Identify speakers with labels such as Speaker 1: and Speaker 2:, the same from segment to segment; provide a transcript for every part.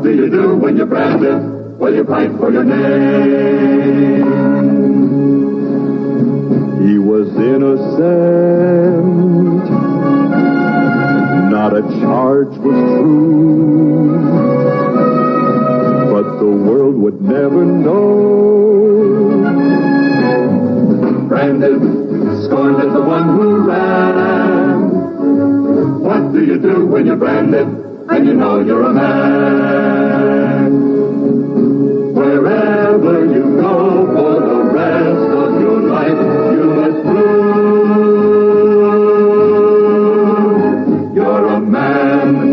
Speaker 1: What do you do when you're branded? Well, you fight for your name. He was innocent, not a charge was true, but the world would never know. Branded, scorned as the one who ran. What do you do when you're branded and you know you're a man? Wherever you go for the rest of your life, you must prove you're a man.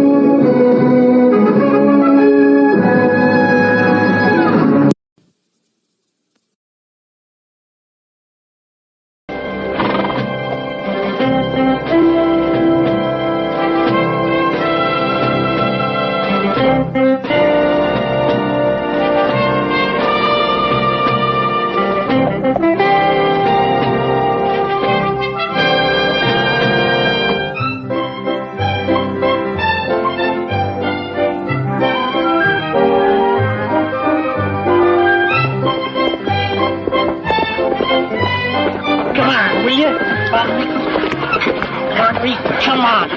Speaker 2: Come on.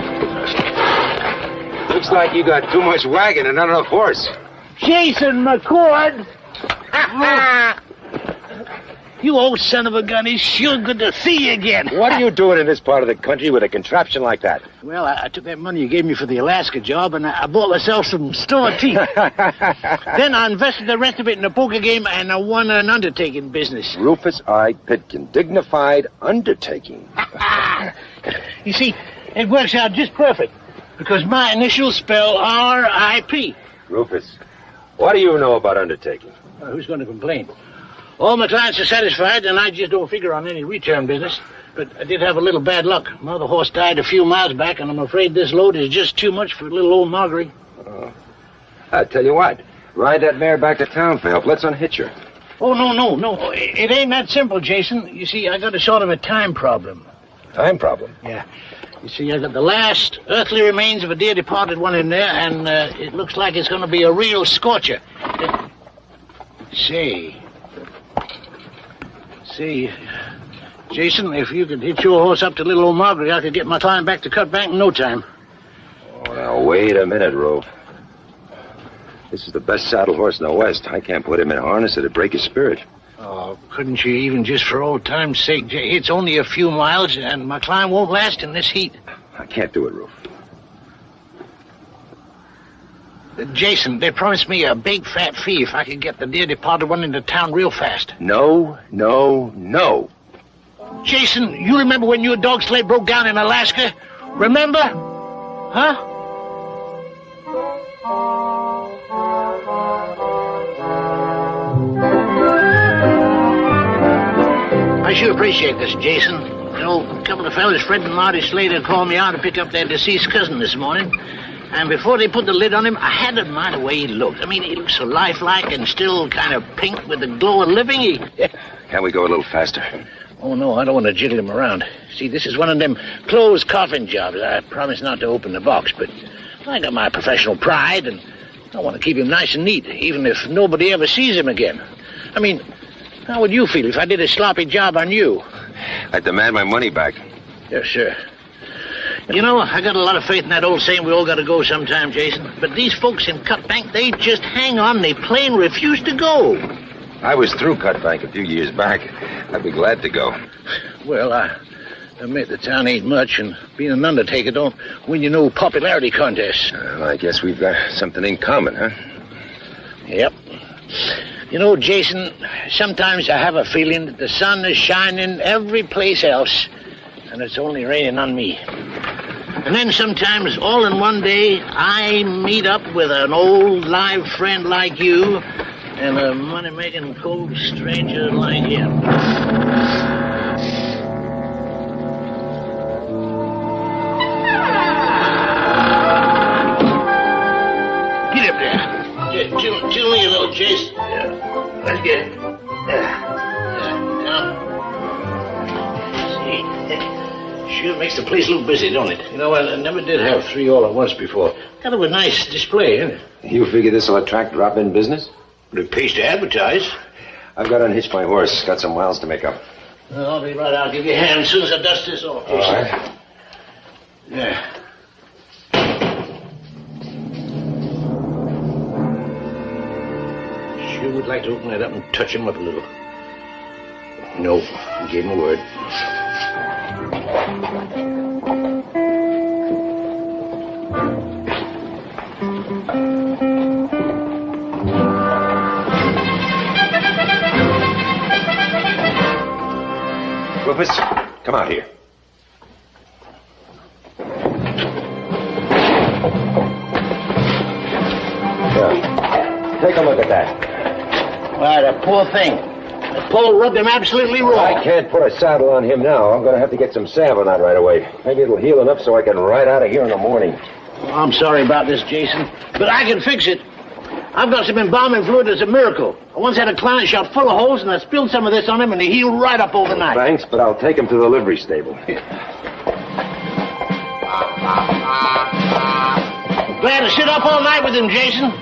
Speaker 3: Looks like you got too much wagon and not enough horse.
Speaker 2: Jason McCord. You old son of a gun, it's sure good to see you again.
Speaker 3: What are you doing in this part of the country with a contraption like that?
Speaker 2: Well, I took that money you gave me for the Alaska job, and I bought myself some store teeth. Then I invested the rest of it in a poker game, and I won an undertaking business.
Speaker 3: Rufus I. Pitkin, dignified undertaking.
Speaker 2: You see, it works out just perfect, because my initials spell R.I.P.
Speaker 3: Rufus, what do you know about undertaking?
Speaker 2: Well, who's going to complain? All my clients are satisfied, and I just don't figure on any return business. But I did have a little bad luck. My other horse died a few miles back, and I'm afraid this load is just too much for little old Marguerite.
Speaker 3: I tell you what, ride that mare back to town, Phelps. Let's unhitch her.
Speaker 2: Oh, no. It ain't that simple, Jason. You see, I got a sort of a time problem.
Speaker 3: Time problem?
Speaker 2: Yeah. You see, I got the last earthly remains of a dear departed one in there, and it looks like it's going to be a real scorcher. Say, Jason, if you could hitch your horse up to little old Marguerite, I could get my client back to Cut Bank in no time.
Speaker 3: Oh, now, wait a minute, Rove. This is the best saddle horse in the West. I can't put him in harness. It'd break his spirit.
Speaker 2: Oh, couldn't you even just for old time's sake? It's only a few miles, and my client won't last in this heat.
Speaker 3: I can't do it, Rove.
Speaker 2: Jason, they promised me a big fat fee if I could get the dear departed one into town real fast.
Speaker 3: No.
Speaker 2: Jason, you remember when your dog sleigh broke down in Alaska? Remember? Huh? I sure appreciate this, Jason. You know, a couple of fellas, Fred and Marty Slater, called me out to pick up their deceased cousin this morning. And before they put the lid on him, I had to admire the way he looked. I mean, he looked so lifelike and still kind of pink with the glow of living.
Speaker 3: Can't we go a little faster?
Speaker 2: Oh, no, I don't want to jiggle him around. See, this is one of them closed coffin jobs. I promised not to open the box, but I got my professional pride, and I want to keep him nice and neat, even if nobody ever sees him again. I mean, how would you feel if I did a sloppy job on you?
Speaker 3: I demand my money back.
Speaker 2: Yes, sir. You know, I got a lot of faith in that old saying we all got to go sometime, Jason. But these folks in Cut Bank, they just hang on. They plain refuse to go.
Speaker 3: I was through Cut Bank a few years back. I'd be glad to go.
Speaker 2: Well, I admit the town ain't much, and being an undertaker don't win you no popularity contests.
Speaker 3: Well, I guess we've got something in common, huh?
Speaker 2: Yep. You know, Jason, sometimes I have a feeling that the sun is shining every place else, and it's only raining on me. And then sometimes, all in one day, I meet up with an old live friend like you and a money-making cold stranger like him. Get up there. Chill me a little, Chase. Yeah. Let's get it. Now. See. Sure makes the place look busy, don't it? You know, I never did have 3 all at once before. Kind of a nice display, isn't it?
Speaker 3: You figure this will attract drop-in business?
Speaker 2: But it pays to advertise.
Speaker 3: I've got to unhitch my horse. Got some miles to make up.
Speaker 2: I'll be right out. I'll give you a hand as soon as I dust this off.
Speaker 3: All right.
Speaker 2: Yeah. Sure would like to open that up and touch him up a little. No, I gave him a word.
Speaker 3: Rufus, come out here. Take a look at that.
Speaker 2: Why, the poor thing. The pole rubbed him absolutely raw.
Speaker 3: I can't put a saddle on him now. I'm going to have to get some salve on that right away. Maybe it'll heal enough so I can ride out of here in the morning.
Speaker 2: Oh, I'm sorry about this, Jason, but I can fix it. I've got some embalming fluid that's a miracle. I once had a client shot full of holes, and I spilled some of this on him, and he healed right up overnight.
Speaker 3: Thanks, but I'll take him to the livery stable.
Speaker 2: Glad to sit up all night with him, Jason.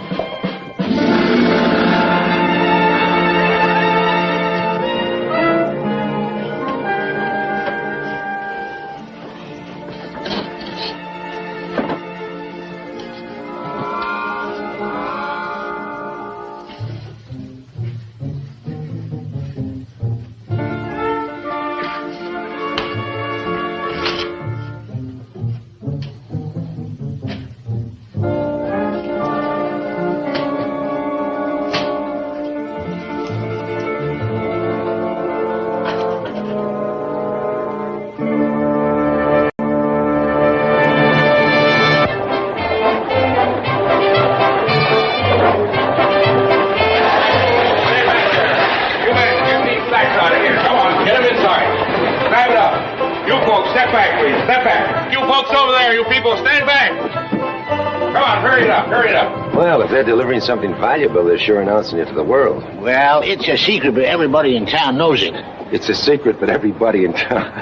Speaker 3: Well, if they're delivering something valuable, they're sure announcing it to the world.
Speaker 2: Well, it's a secret, but everybody in town knows it.
Speaker 3: It's a secret, but everybody in town...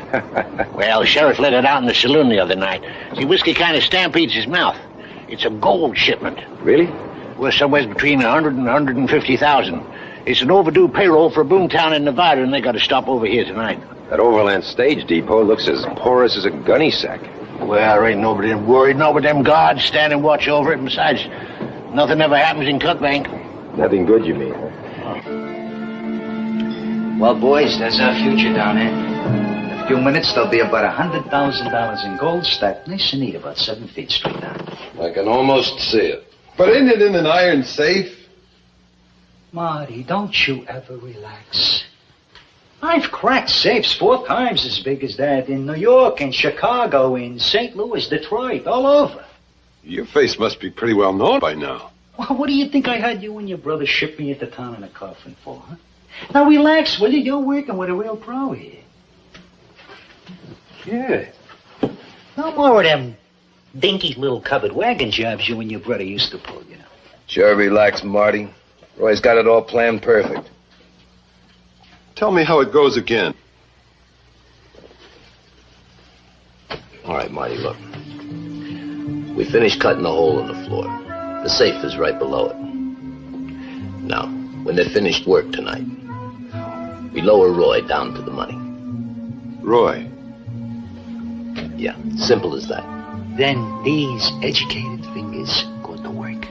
Speaker 2: Well, the sheriff let it out in the saloon the other night. See, whiskey kind of stampedes his mouth. It's a gold shipment.
Speaker 3: Really?
Speaker 2: Worth somewhere between 100 and 150,000. It's an overdue payroll for a boomtown in Nevada, and they got to stop over here tonight.
Speaker 3: That overland stage depot looks as porous as a gunny sack.
Speaker 2: Well, ain't nobody worried. No, but them guards standing watch over it. Besides, nothing ever happens in Cutbank.
Speaker 3: Nothing good, you mean, huh?
Speaker 4: Well, boys, that's our future down there. In a few minutes, there'll be about $100,000 in gold stacked nice and neat about 7 feet straight down.
Speaker 5: I can almost see it. But isn't it in an iron safe?
Speaker 4: Marty, don't you ever relax. I've cracked safes 4 times as big as that in New York, in Chicago, in St. Louis, Detroit, all over.
Speaker 5: Your face must be pretty well known by now.
Speaker 4: Well, what do you think I had you and your brother ship me into town in a coffin for, huh? Now relax, will you? You're working with a real pro here. Yeah. No more of them dinky little covered wagon jobs you and your brother used to pull, you know.
Speaker 5: Sure, relax, Marty. Roy's got it all planned perfect. Tell me how it goes again.
Speaker 6: All right, Marty, look. We finished cutting the hole in the floor. The safe is right below it. Now, when they're finished work tonight, we lower Roy down to the money.
Speaker 5: Roy?
Speaker 6: Yeah, simple as that.
Speaker 4: Then these educated fingers go to work.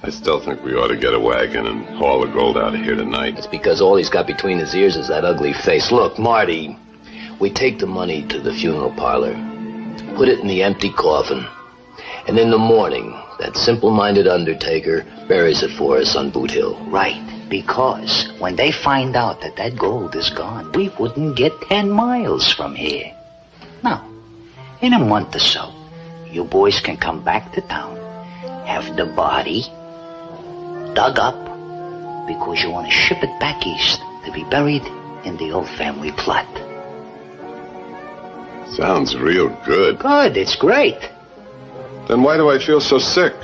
Speaker 5: I still think we ought to get a wagon and haul the gold out of here tonight.
Speaker 6: That's because all he's got between his ears is that ugly face. Look, Marty, we take the money to the funeral parlor, put it in the empty coffin, and in the morning, that simple-minded undertaker buries it for us on Boot Hill.
Speaker 4: Right, because when they find out that that gold is gone, we wouldn't get 10 miles from here. Now, in a month or so, you boys can come back to town, have the body dug up, because you want to ship it back east to be buried in the old family plot.
Speaker 5: Sounds real good.
Speaker 4: Good, it's great.
Speaker 5: Then why do I feel so sick?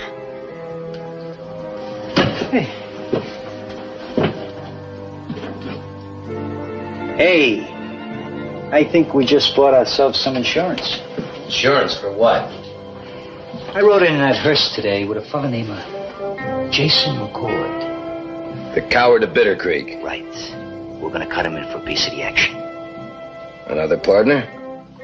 Speaker 4: Hey, I think we just bought ourselves some insurance.
Speaker 6: Insurance for what?
Speaker 4: I rode in that hearse today with a fella named Jason McCord.
Speaker 6: The coward of Bitter Creek.
Speaker 4: Right. We're gonna cut him in for a piece of the action.
Speaker 6: Another partner?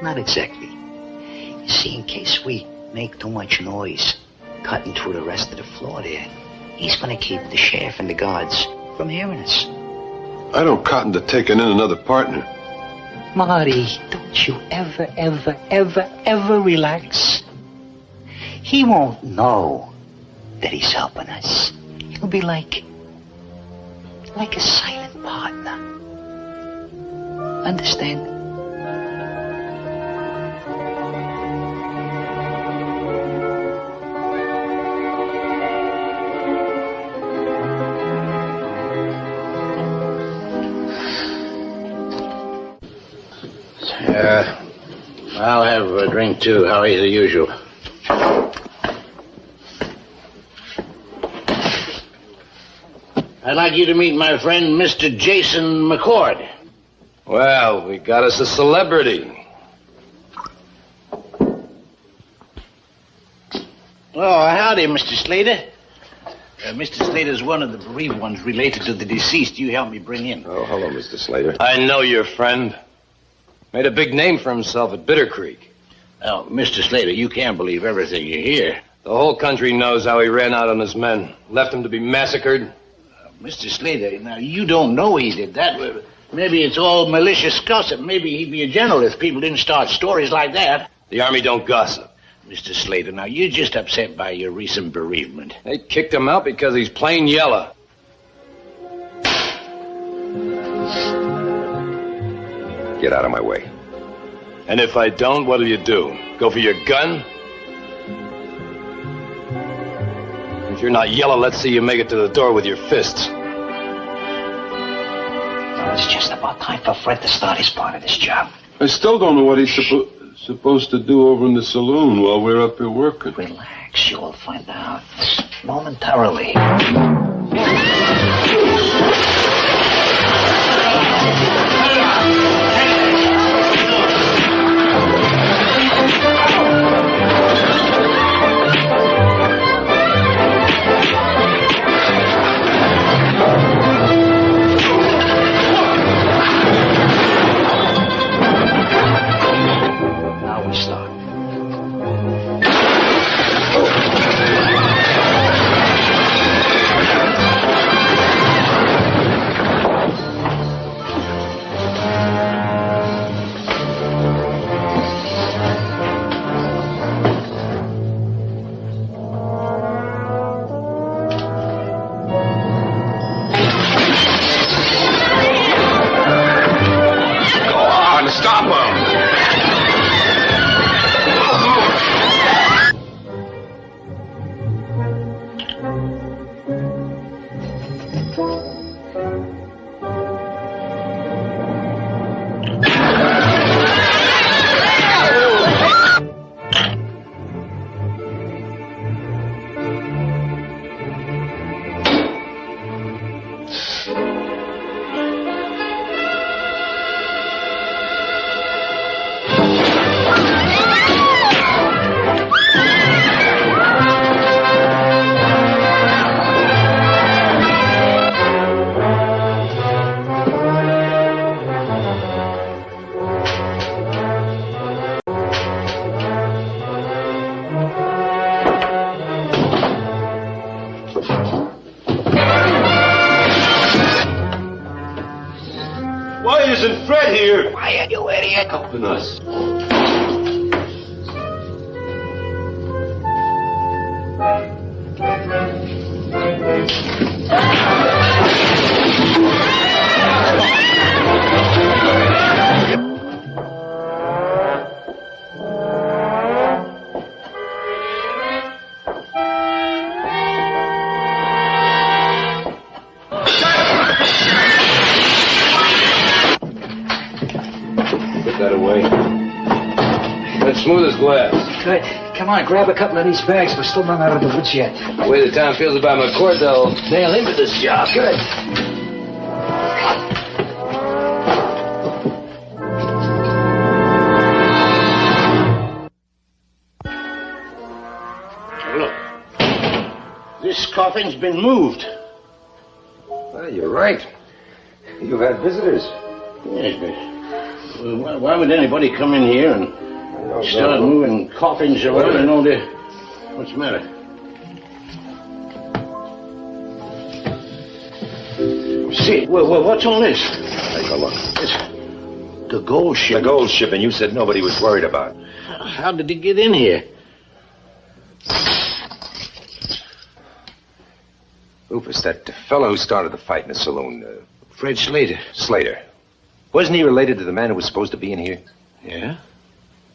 Speaker 4: Not exactly. You see, in case we make too much noise cutting through the rest of the floor there, he's gonna keep the sheriff and the guards from hearing us.
Speaker 5: I don't cotton to taking in another partner.
Speaker 4: Marty, don't you ever relax. He won't know that he's helping us. He'll be like a silent partner. Understand?
Speaker 2: I'll have a drink, too, Howie, the usual. I'd like you to meet my friend, Mr. Jason McCord.
Speaker 6: Well, we got us a celebrity.
Speaker 2: Oh, howdy, Mr. Slater. Mr. Slater's one of the bereaved ones related to the deceased you helped me bring in.
Speaker 3: Oh, hello, Mr. Slater.
Speaker 6: I know your friend. Made a big name for himself at Bitter Creek.
Speaker 2: Now, Mr. Slater, you can't believe everything you hear.
Speaker 6: The whole country knows how he ran out on his men. Left them to be massacred.
Speaker 2: Mr. Slater, now, you don't know he did that. Maybe it's all malicious gossip. Maybe he'd be a general if people didn't start stories like that.
Speaker 6: The Army don't gossip.
Speaker 2: Mr. Slater, now, you're just upset by your recent bereavement.
Speaker 6: They kicked him out because he's plain yellow.
Speaker 3: Get out of my way.
Speaker 6: And if I don't, what'll you do? Go for your gun? If you're not yellow, let's see you make it to the door with your fists.
Speaker 4: Well, it's just about time for Fred to start his part of this job.
Speaker 5: I still don't know what he's supposed to do over in the saloon while we're up here working.
Speaker 4: Relax, you'll find out momentarily. Now we start.
Speaker 5: Isn't Fred here?
Speaker 4: Quiet, you idiot.
Speaker 5: Helping us.
Speaker 6: That away. That's smooth as glass.
Speaker 4: Good. Come on, grab a couple of these bags. We're still not out of the woods yet.
Speaker 6: The way the town feels about McCord, they'll nail him to this job.
Speaker 4: Good.
Speaker 2: coffin's been moved.
Speaker 3: Well, you're right. You've had visitors.
Speaker 2: Yes, but why would anybody come in here and start moving coffins around and all that? What's the matter? See, well, what's all this?
Speaker 3: Take a look.
Speaker 2: It's the gold ship.
Speaker 3: The gold ship, and you said nobody was worried about.
Speaker 2: How did he get in here?
Speaker 3: Rufus, that fellow who started the fight in the saloon,
Speaker 2: Fred Slater.
Speaker 3: Slater. Wasn't he related to the man who was supposed to be in here?
Speaker 2: Yeah?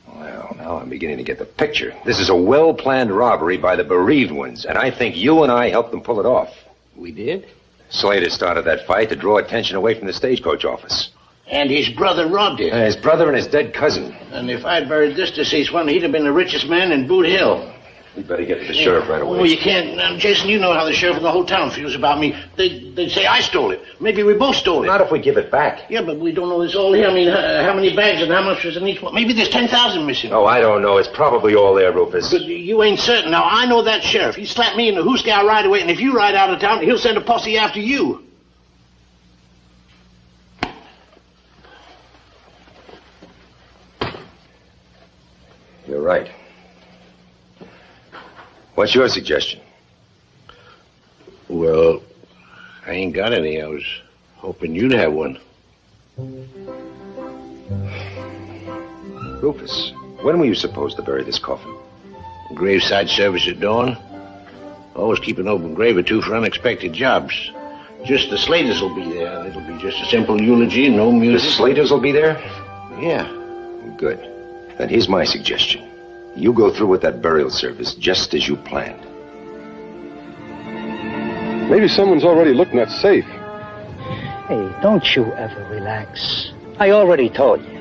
Speaker 3: Well, now I'm beginning to get the picture. This is a well-planned robbery by the bereaved ones, and I think you and I helped them pull it off.
Speaker 2: We did?
Speaker 3: Slater started that fight to draw attention away from the stagecoach office.
Speaker 2: And his brother robbed it.
Speaker 3: His brother and his dead cousin.
Speaker 2: And if I'd buried this deceased one, he'd have been the richest man in Boot Hill.
Speaker 3: We'd better get to the sheriff right away.
Speaker 2: Oh, you can't. Now, Jason, you know how the sheriff and the whole town feels about me. They'd say I stole it. Maybe we both stole it.
Speaker 3: Not if we give it back.
Speaker 2: Yeah, but we don't know it's all here. I mean, how many bags and how much was in each one? Maybe there's 10,000 missing.
Speaker 3: Oh, I don't know. It's probably all there, Rufus.
Speaker 2: But you ain't certain. Now, I know that sheriff. He slapped me in the hoosegow right away, and if you ride out of town, he'll send a posse after you.
Speaker 3: You're right. What's your suggestion?
Speaker 2: Well, I ain't got any. I was hoping you'd have one.
Speaker 3: Rufus, when were you supposed to bury this coffin?
Speaker 2: Graveside service at dawn. Always keep an open grave or two for unexpected jobs. Just the Slaters will be there, and it'll be just a simple eulogy, no music.
Speaker 3: The Slaters will be there?
Speaker 2: Yeah.
Speaker 3: Good. Then here's my suggestion. You go through with that burial service just as you planned.
Speaker 5: Maybe someone's already looked in that safe.
Speaker 4: Hey, don't you ever relax. I already told you.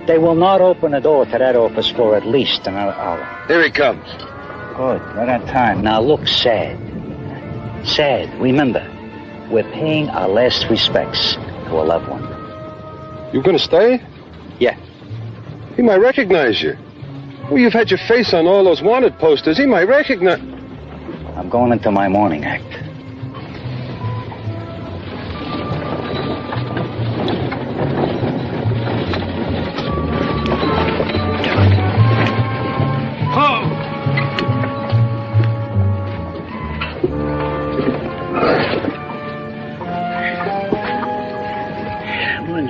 Speaker 4: They will not open the door to that office for at least another hour.
Speaker 2: Here he comes.
Speaker 4: Good, right on time. Now look sad. Sad. Remember, we're paying our last respects to a loved one.
Speaker 5: You gonna stay?
Speaker 4: Yeah.
Speaker 5: He might recognize you. Well, you've had your face on all those wanted posters. He might recognize...
Speaker 4: I'm going into my morning act.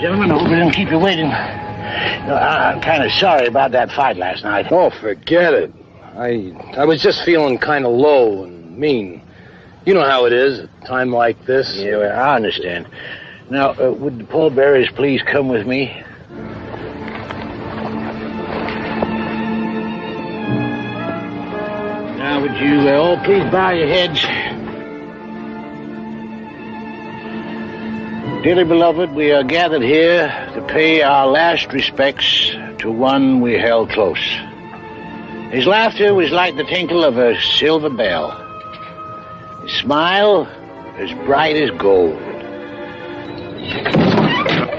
Speaker 2: Gentlemen, I hope I didn't keep you waiting. I'm kind of sorry about that fight last night.
Speaker 7: Oh, forget it. I was just feeling kind of low and mean. You know how it is at a time like this.
Speaker 2: Yeah, well, I understand. Now, would the pallbearers please come with me? Now, would you all please bow your heads? Dearly beloved, we are gathered here to pay our last respects to one we held close. His laughter was like the tinkle of a silver bell. His smile as bright as gold.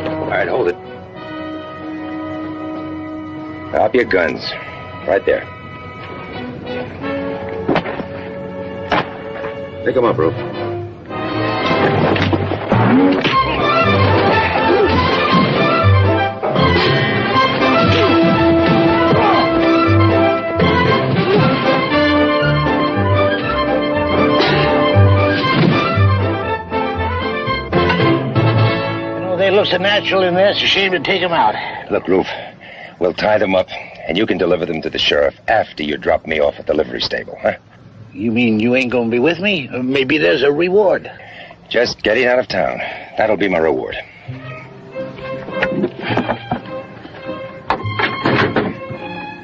Speaker 3: All right, hold it. Drop your guns. Right there. Pick them up, Rube.
Speaker 2: They look so natural in there, it's a shame to take them out.
Speaker 3: Look, Roof, we'll tie them up, and you can deliver them to the sheriff after you drop me off at the livery stable, huh?
Speaker 2: You mean you ain't gonna be with me? Maybe there's a reward.
Speaker 3: Just getting out of town. That'll be my reward.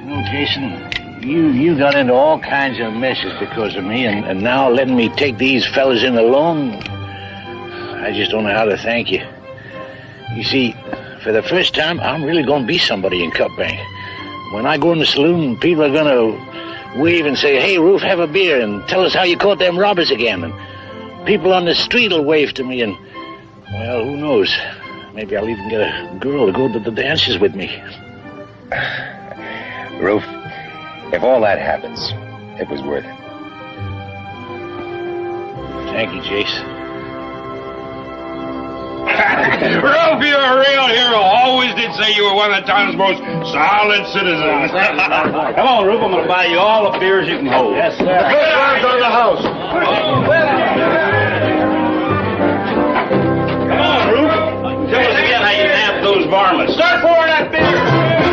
Speaker 2: No, Jason, you got into all kinds of messes because of me, and now letting me take these fellas in alone, I just don't know how to thank you. You see, for the first time, I'm really going to be somebody in Cutbank. When I go in the saloon, people are going to wave and say, "Hey, Roof, have a beer," and tell us how you caught them robbers again. And people on the street will wave to me, and, well, who knows? Maybe I'll even get a girl to go to the dances with me.
Speaker 3: Roof, if all that happens, it was worth it.
Speaker 2: Thank you, Jace.
Speaker 8: Ralph, you're a real hero. Always did say you were one of the town's most solid citizens.
Speaker 9: Come on, Rube. I'm going to buy you all the beers you can hold.
Speaker 2: Yes, sir.
Speaker 8: Go to the house.
Speaker 9: Come on, Rube. Tell us again how you nabbed those varmints. Start pouring that beer.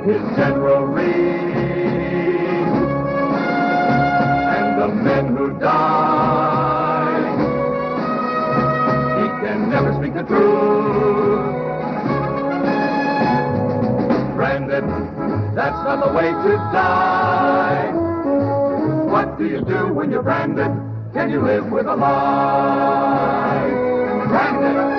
Speaker 1: His General Reed and the men who died. He can never speak the truth. Branded, that's not the way to die. What do you do when you're branded? Can you live with a lie? Branded.